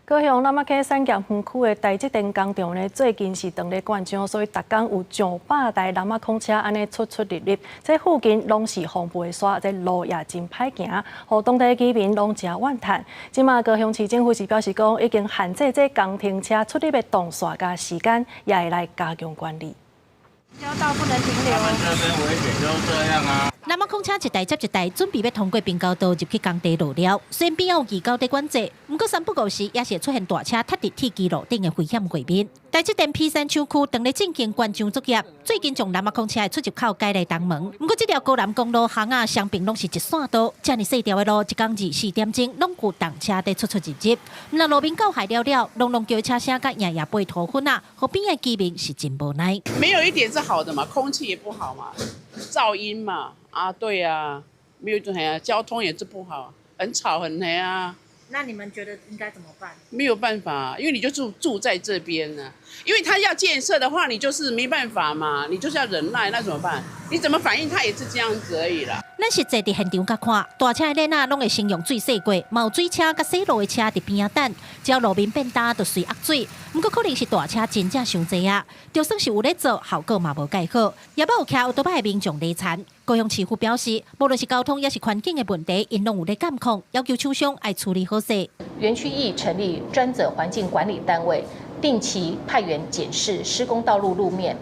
高雄南马溪产业园区的台积电工厂呢，最近是当咧灌浆，所以逐天有上百台南马空车安尼出入。这附近拢是防备线，这路也真歹行，互当地居民拢真怨叹。即马高雄市政府是表示讲，已经限制这公停车出入的动线甲时间，也会来加强管理。交道不能停留。他们这边危险就是这样啊。南马空车一台接一台，准备要通过滨高道入去工地路了。虽然边有二高地管制，不过三不五时也是会出现大车踏伫铁基路顶的危险画面。台积电批山厂区当日进行灌浆作业，最近从南马空车的出入口改来东门。不过这条高南公路巷啊，双边拢是一线道，这么细条的路，一天24点钟拢有动车在出入。那路边狗害了了，隆叫车声甲夜夜飞土粉啊，和边的居民是真无奈。没有一点是好的嘛，空气也不好嘛，噪音嘛。啊，对啊，没有交通也是不好，很吵很黑啊。那你们觉得应该怎么办？没有办法，因为你就住在这边呢。因为他要建设的话，你就是没办法嘛，你就是要忍耐，那怎么办？你怎么反应，他也是这样子而已啦。咱实际伫现场甲看，大车的链啊，拢会先用水洗过，有水车甲洗路的车伫边仔等，只要路面变大，就随压水。不过可能是大车真正伤济啊，就算是有咧做，效果嘛无介好，也要有骑奥多摆的民众累残。高雄市府表示，无论是交通也是环境的问题，因拢有咧监控，要求厂商爱处理好势。园区亦成立专责环境管理单位，定期派员检视施工道路路面。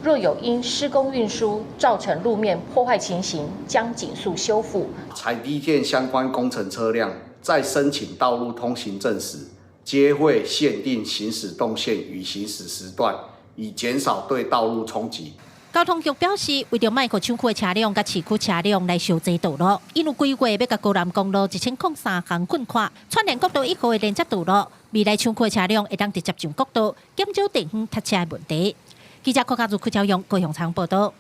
若有因施工运输造成路面破坏情形，将紧速修复。采地建相关工程车辆在申请道路通行证时，皆会限定行驶动线与行驶时段，以减少对道路冲击。交通局表示，为着卖给厂区的车辆、甲市区车辆来修这道路，因有规划要甲高南公路1003项滚跨，串联国道1号的连接道路，未来厂区的车辆会当直接上国道，减少地方塞车的问题。记者柯家如、柯朝阳高雄场报道。